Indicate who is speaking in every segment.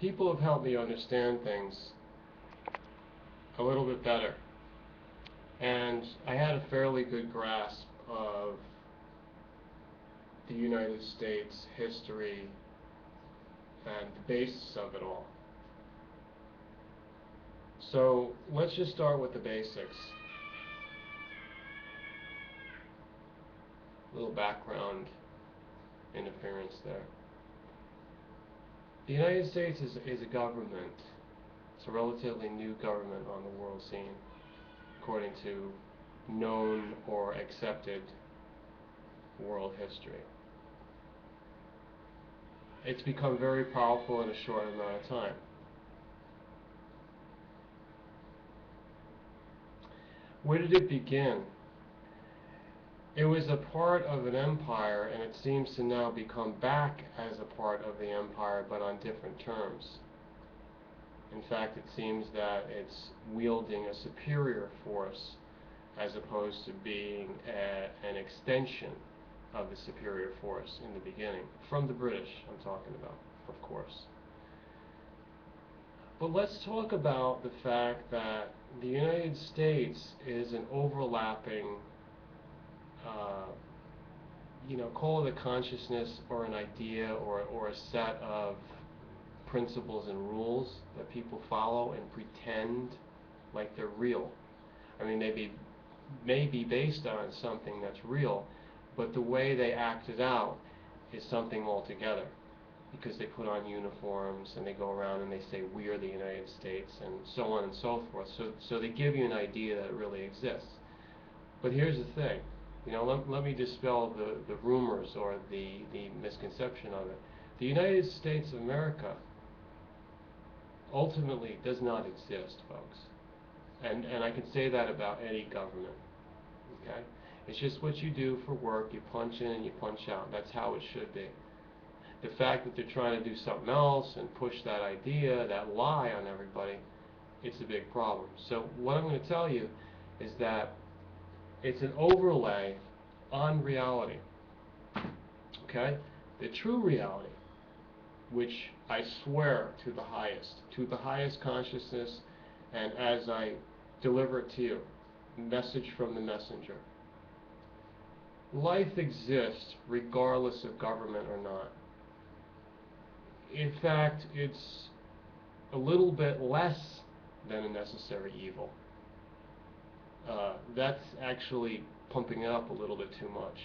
Speaker 1: people have helped me understand things a little bit better. And I had a fairly good grasp of the United States history and the basis of it all. So let's just start with the basics. A little background interference there. The United States is a government. It's a relatively new government on the world scene, according to known or accepted world history. It's become very powerful in a short amount of time. Where did it begin? It was a part of an empire, and it seems to now become back as a part of the empire, but on different terms. In fact, it seems that it's wielding a superior force as opposed to being an extension of the superior force in the beginning. From the British, I'm talking about, of course. But let's talk about the fact that the United States is an overlapping, call it a consciousness or an idea or a set of principles and rules that people follow and pretend like they're real. I mean, they may be based on something that's real, but the way they act it out is something altogether, because they put on uniforms and they go around and they say, we are the United States, and so on and so forth. So they give you an idea that it really exists. But here's the thing. Let me dispel the rumors or the misconception of it. The United States of America ultimately does not exist, folks. And I can say that about any government. Okay? It's just what you do for work. You punch in and you punch out. That's how it should be. The fact that they're trying to do something else and push that idea, that lie on everybody, it's a big problem. So what I'm going to tell you is that it's an overlay on reality. Okay? The true reality, which I swear to the highest consciousness, and as I deliver it to you, message from the messenger. Life exists regardless of government or not. In fact, it's a little bit less than a necessary evil. That's actually pumping it up a little bit too much.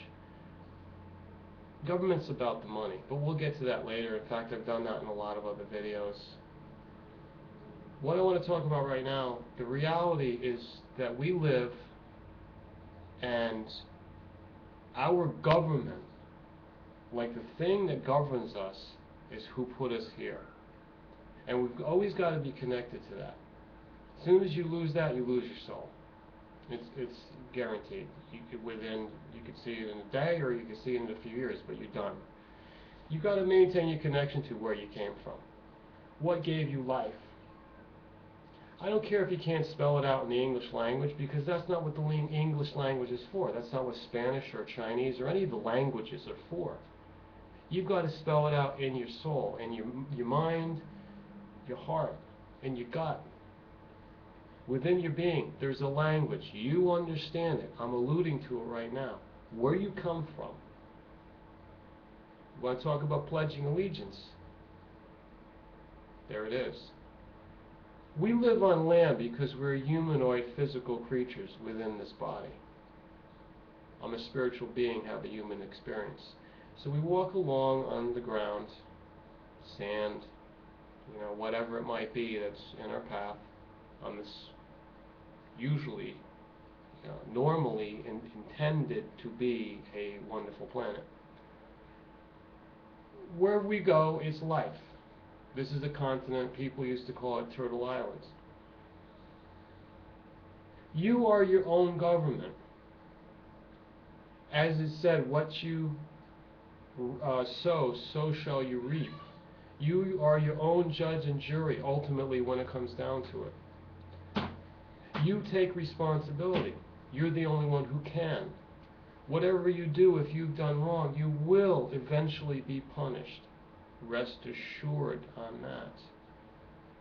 Speaker 1: Government's about the money, but we'll get to that later. In fact, I've done that in a lot of other videos. What I want to talk about right now, the reality is that we live, and our government, like the thing that governs us, is who put us here. And we've always got to be connected to that. As soon as you lose that, you lose your soul. It's guaranteed. You could see it in a day, or you could see it in a few years, but you're done. You've got to maintain your connection to where you came from. What gave you life? I don't care if you can't spell it out in the English language, because that's not what the English language is for. That's not what Spanish or Chinese or any of the languages are for. You've got to spell it out in your soul, in your mind, your heart, and your gut. Within your being, there's a language. You understand it. I'm alluding to it right now. Where you come from. You want to talk about pledging allegiance? There it is. We live on land because we're humanoid physical creatures within this body. I'm a spiritual being, have a human experience. So we walk along on the ground, sand, whatever it might be that's in our path on this usually, normally intended to be a wonderful planet. Wherever we go, it's life. This is a continent, people used to call it Turtle Islands. You are your own government. As it said, what you sow, so shall you reap. You are your own judge and jury, ultimately, when it comes down to it. You take responsibility. You're the only one who can. Whatever you do, if you've done wrong, you will eventually be punished. Rest assured on that.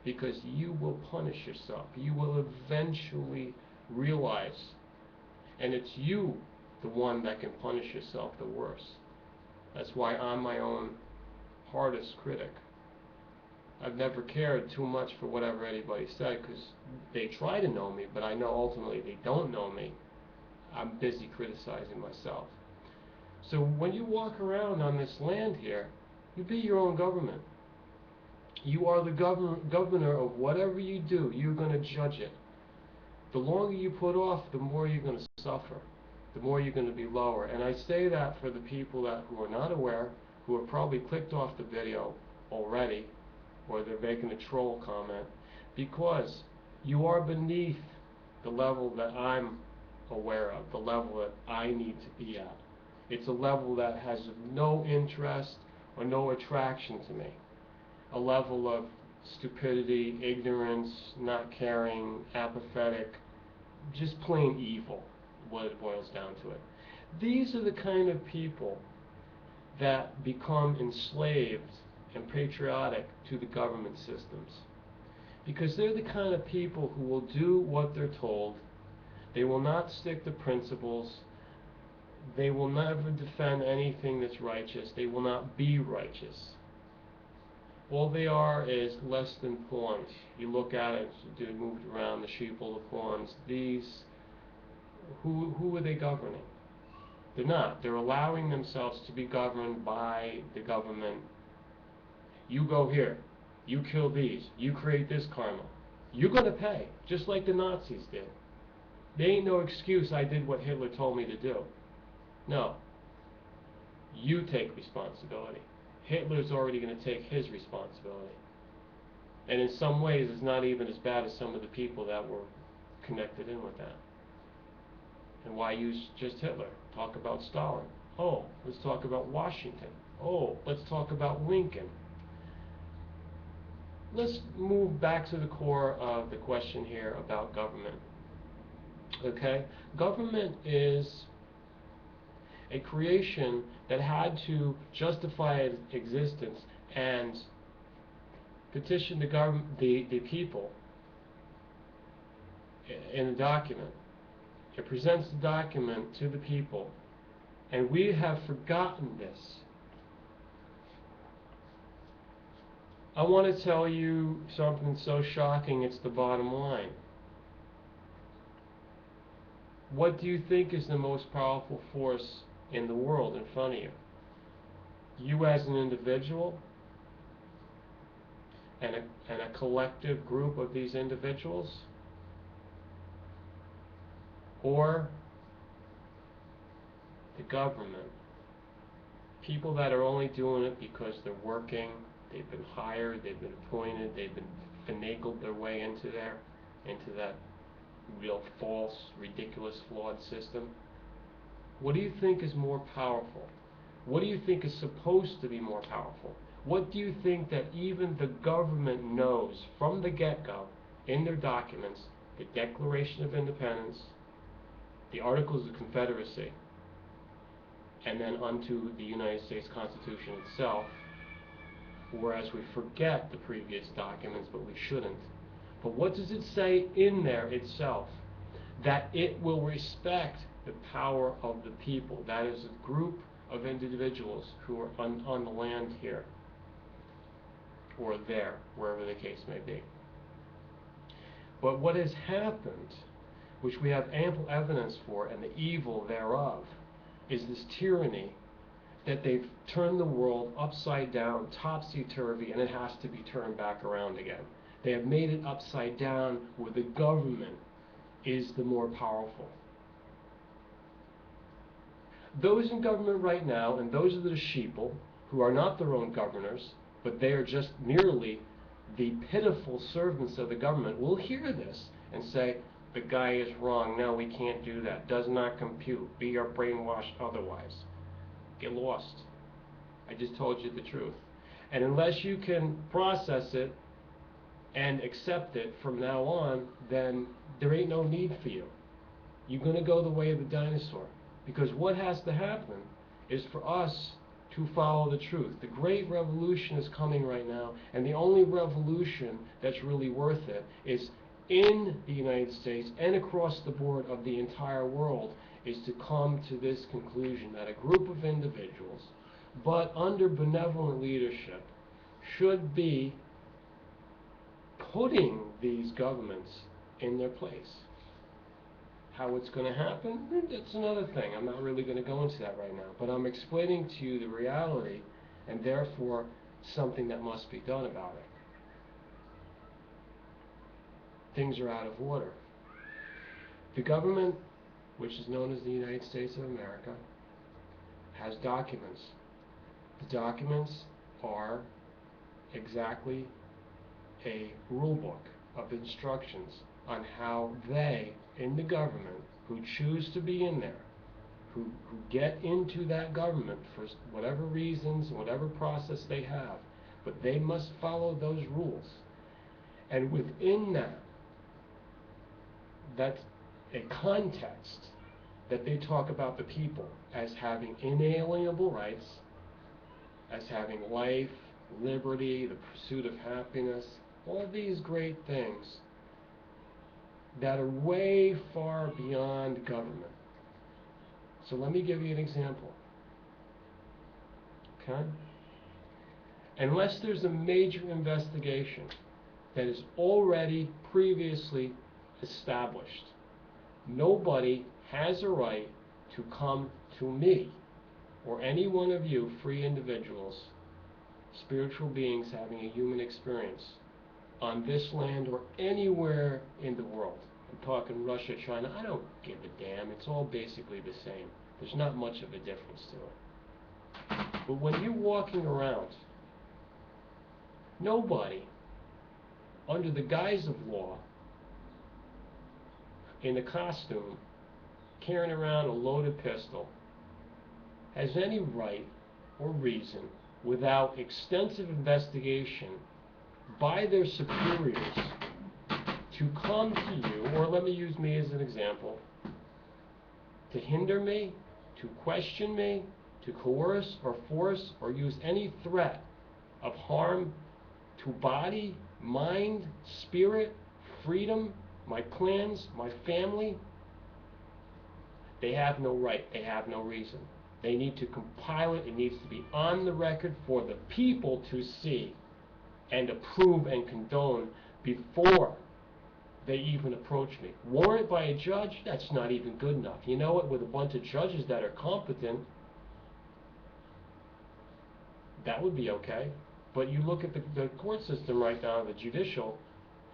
Speaker 1: because you will punish yourself. You will eventually realize, and it's you, the one that can punish yourself the worst. That's why I'm my own hardest critic. I've never cared too much for whatever anybody said, because they try to know me, but I know ultimately they don't know me. I'm busy criticizing myself. So when you walk around on this land here, you be your own government. You are the governor of whatever you do. You're going to judge it. The longer you put off, the more you're going to suffer. The more you're going to be lower. And I say that for the people who are not aware, who have probably clicked off the video already, or they're making a troll comment, because you are beneath the level that I'm aware of, the level that I need to be at. It's a level that has no interest or no attraction to me. A level of stupidity, ignorance, not caring, apathetic, just plain evil, what it boils down to it. These are the kind of people that become enslaved and patriotic to the government systems, because they're the kind of people who will do what they're told. They will not stick to principles. They will never defend anything that's righteous. They will not be righteous. All they are is less than pawns. You look at it, they're moved around, the sheeple, the pawns. These, who are they governing? They're not. They're allowing themselves to be governed by the government. You go here. You kill these. You create this karma. You're going to pay, just like the Nazis did. There ain't no excuse, I did what Hitler told me to do. No. You take responsibility. Hitler's already going to take his responsibility. And in some ways, it's not even as bad as some of the people that were connected in with that. And why use just Hitler? Talk about Stalin. Oh, let's talk about Washington. Oh, let's talk about Lincoln. Let's move back to the core of the question here about government. Okay? Government is a creation that had to justify its existence and petition the people in a document. It presents the document to the people, and we have forgotten this. I want to tell you something so shocking, it's the bottom line. What do you think is the most powerful force in the world in front of you? You as an individual, and a collective group of these individuals, or the government? People that are only doing it because they're working, they've been hired, they've been appointed, they've been finagled their way into that real false, ridiculous, flawed system. What do you think is more powerful? What do you think is supposed to be more powerful? What do you think that even the government knows from the get-go in their documents, the Declaration of Independence, the Articles of Confederacy, and then unto the United States Constitution itself, whereas we forget the previous documents, but we shouldn't. But what does it say in there itself? That it will respect the power of the people. That is a group of individuals who are on the land here, or there, wherever the case may be. But what has happened, which we have ample evidence for, and the evil thereof, is this tyranny that they've turned the world upside down, topsy-turvy, and it has to be turned back around again. They have made it upside down where the government is the more powerful. Those in government right now, and those are the sheeple, who are not their own governors, but they are just merely the pitiful servants of the government, will hear this and say, the guy is wrong, no, we can't do that, does not compute, be our brainwashed otherwise. Get lost. I just told you the truth. And unless you can process it and accept it from now on, then there ain't no need for you. You're going to go the way of the dinosaur. Because what has to happen is for us to follow the truth. The great revolution is coming right now, and the only revolution that's really worth it is in the United States and across the board of the entire world, is to come to this conclusion that a group of individuals, but under benevolent leadership, should be putting these governments in their place. How it's going to happen, that's another thing. I'm not really going to go into that right now. But I'm explaining to you the reality, and therefore something that must be done about it. Things are out of order. The government, which is known as the United States of America, has documents. The documents are exactly a rule book of instructions on how they, in the government, who choose to be in there, who get into that government for whatever reasons, whatever process they have, but they must follow those rules. And within that, that's a context that they talk about the people as having inalienable rights, as having life, liberty, the pursuit of happiness, all these great things that are way far beyond government. So let me give you an example. Okay? Unless there's a major investigation that is already previously established, nobody has a right to come to me or any one of you free individuals, spiritual beings having a human experience on this land or anywhere in the world. I'm talking Russia, China. I don't give a damn. It's all basically the same. There's not much of a difference to it. But when you're walking around, nobody, under the guise of law, in a costume, carrying around a loaded pistol, has any right or reason, without extensive investigation by their superiors, to come to you, or let me use me as an example, to hinder me, to question me, to coerce or force or use any threat of harm to body, mind, spirit, freedom, my plans, my family. They have no right. They have no reason. They need to compile it. It needs to be on the record for the people to see and approve and condone before they even approach me. Warrant by a judge? That's not even good enough. You know what? With a bunch of judges that are competent, that would be okay. But you look at the court system right now, the judicial,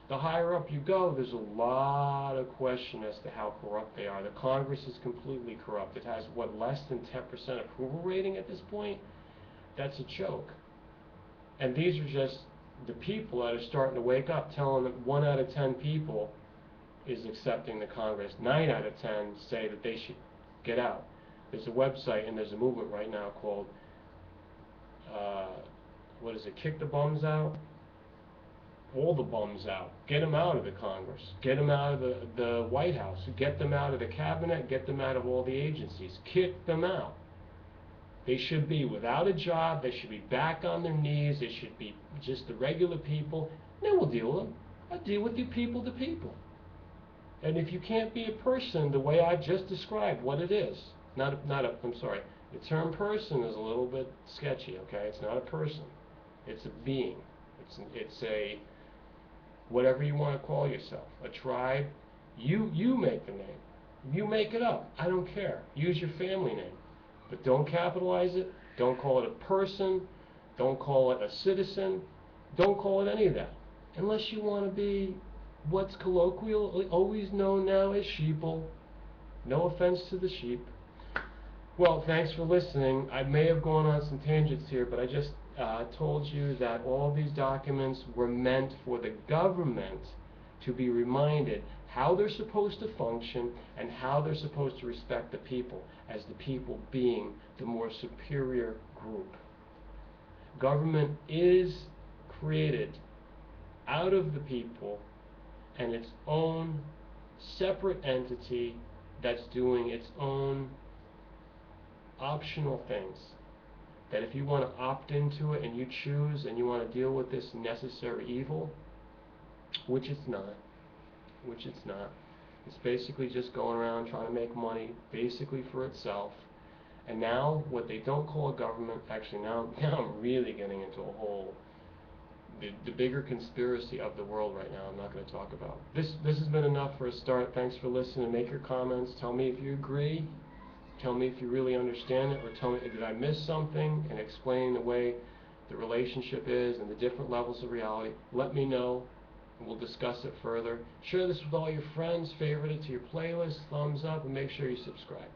Speaker 1: the higher up you go, there's a lot of question as to how corrupt they are. The Congress is completely corrupt. It has, what, less than 10% approval rating at this point? That's a joke. And these are just the people that are starting to wake up, telling them 1 out of 10 people is accepting the Congress. 9 out of 10 say that they should get out. There's a website and there's a movement right now called, what is it, Kick the Bums Out? All the bums out. Get them out of the Congress. Get them out of the White House. Get them out of the cabinet. Get them out of all the agencies. Kick them out. They should be without a job. They should be back on their knees. They should be just the regular people. Then we'll deal with them. I'll deal with you people to people. And if you can't be a person the way I've just described what it is, I'm sorry, the term person is a little bit sketchy, okay? It's not a person. It's a being. It's a, whatever you want to call yourself, a tribe. You make the name. You make it up. I don't care. Use your family name. But don't capitalize it. Don't call it a person. Don't call it a citizen. Don't call it any of that. Unless you want to be what's colloquially always known now as sheeple. No offense to the sheep. Well, thanks for listening. I may have gone on some tangents here, but I just told you that all these documents were meant for the government to be reminded how they're supposed to function and how they're supposed to respect the people, as the people being the more superior group. Government is created out of the people and its own separate entity that's doing its own optional things. that if you want to opt into it and you choose and you want to deal with this necessary evil, which it's not, it's basically just going around trying to make money basically for itself. And now what they don't call a government, actually now I'm really getting into a whole, the bigger conspiracy of the world right now. I'm not going to talk about. This has been enough for a start. Thanks for listening. Make your comments. Tell me if you agree. Tell me if you really understand it, or tell me, did I miss something, and explain the way the relationship is and the different levels of reality. Let me know, and we'll discuss it further. Share this with all your friends, favorite it to your playlist, thumbs up, and make sure you subscribe.